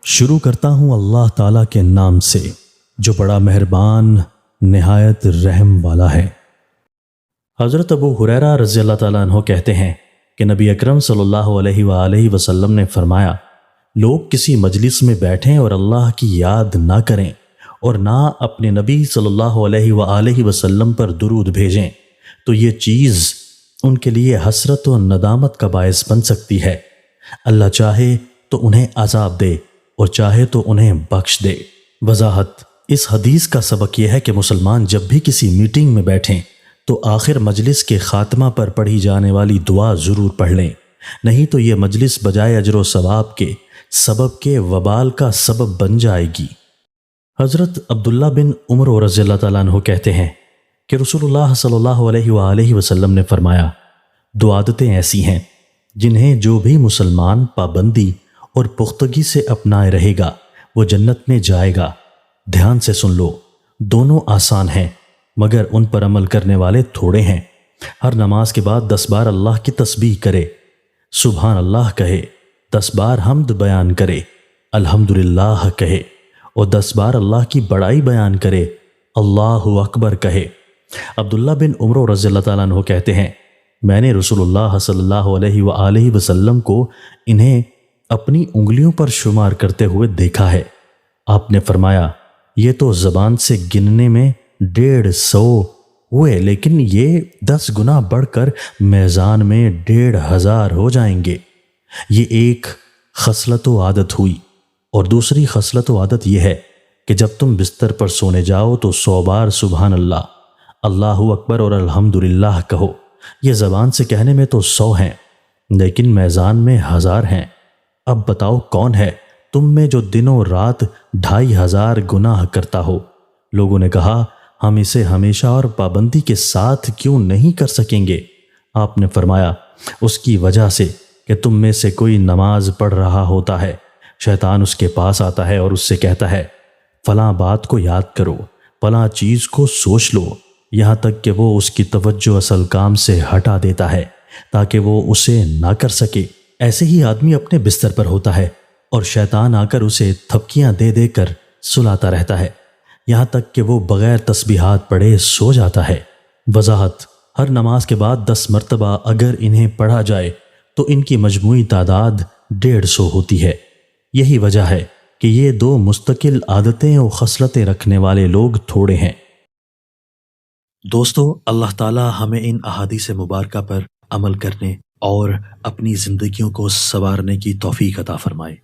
شروع کرتا ہوں اللہ تعالیٰ کے نام سے جو بڑا مہربان نہایت رحم والا ہے۔ حضرت ابو ہریرہ رضی اللہ تعالیٰ عنہ کہتے ہیں کہ نبی اکرم صلی اللہ علیہ وآلہ وسلم نے فرمایا، لوگ کسی مجلس میں بیٹھیں اور اللہ کی یاد نہ کریں اور نہ اپنے نبی صلی اللہ علیہ وآلہ وسلم پر درود بھیجیں تو یہ چیز ان کے لیے حسرت و ندامت کا باعث بن سکتی ہے۔ اللہ چاہے تو انہیں عذاب دے اور چاہے تو انہیں بخش دے۔ وضاحت: اس حدیث کا سبق یہ ہے کہ مسلمان جب بھی کسی میٹنگ میں بیٹھیں تو آخر مجلس کے خاتمہ پر پڑھی جانے والی دعا ضرور پڑھ لیں، نہیں تو یہ مجلس بجائے اجر و ثواب کے سبب کے وبال کا سبب بن جائے گی۔ حضرت عبداللہ بن عمر رضی اللہ تعالیٰ عنہ کہتے ہیں کہ رسول اللہ صلی اللہ علیہ وآلہ وسلم نے فرمایا، دو عادتیں ایسی ہیں جنہیں جو بھی مسلمان پابندی اور پختگی سے اپنائے رہے گا وہ جنت میں جائے گا۔ دھیان سے سن لو، دونوں آسان ہیں مگر ان پر عمل کرنے والے تھوڑے ہیں۔ ہر نماز کے بعد 10 بار اللہ کی تسبیح کرے، سبحان اللہ کہے، 10 بار حمد بیان کرے، الحمدللہ کہے، اور 10 بار اللہ کی بڑائی بیان کرے، اللہ اکبر کہے۔ عبداللہ بن عمر رضی اللہ تعالیٰ عنہ کہتے ہیں، میں نے رسول اللہ صلی اللہ علیہ وآلہ وسلم کو انہیں اپنی انگلیوں پر شمار کرتے ہوئے دیکھا ہے۔ آپ نے فرمایا، یہ تو زبان سے گننے میں 150 ہوئے لیکن یہ 10 گنا بڑھ کر میزان میں 1500 ہو جائیں گے۔ یہ ایک خصلت و عادت ہوئی، اور دوسری خصلت و عادت یہ ہے کہ جب تم بستر پر سونے جاؤ تو 100 بار سبحان اللہ، اللہ اکبر اور الحمدللہ کہو۔ یہ زبان سے کہنے میں تو 100 ہیں لیکن میزان میں 1000 ہیں۔ اب بتاؤ کون ہے تم میں جو دنوں رات 2500 گناہ کرتا ہو؟ لوگوں نے کہا، ہم اسے ہمیشہ اور پابندی کے ساتھ کیوں نہیں کر سکیں گے؟ آپ نے فرمایا، اس کی وجہ سے کہ تم میں سے کوئی نماز پڑھ رہا ہوتا ہے، شیطان اس کے پاس آتا ہے اور اس سے کہتا ہے، فلاں بات کو یاد کرو، فلاں چیز کو سوچ لو، یہاں تک کہ وہ اس کی توجہ اصل کام سے ہٹا دیتا ہے تاکہ وہ اسے نہ کر سکے۔ ایسے ہی آدمی اپنے بستر پر ہوتا ہے اور شیطان آ کر اسے تھپکیاں دے دے کر سلاتا رہتا ہے یہاں تک کہ وہ بغیر تسبیحات پڑھے سو جاتا ہے۔ وضاحت: ہر نماز کے بعد 10 مرتبہ اگر انہیں پڑھا جائے تو ان کی مجموعی تعداد 150 ہوتی ہے۔ یہی وجہ ہے کہ یہ دو مستقل عادتیں اور خصلتیں رکھنے والے لوگ تھوڑے ہیں۔ دوستو، اللہ تعالی ہمیں ان احادیث مبارکہ پر عمل کرنے اور اپنی زندگیوں کو سنوارنے کی توفیق عطا فرمائے۔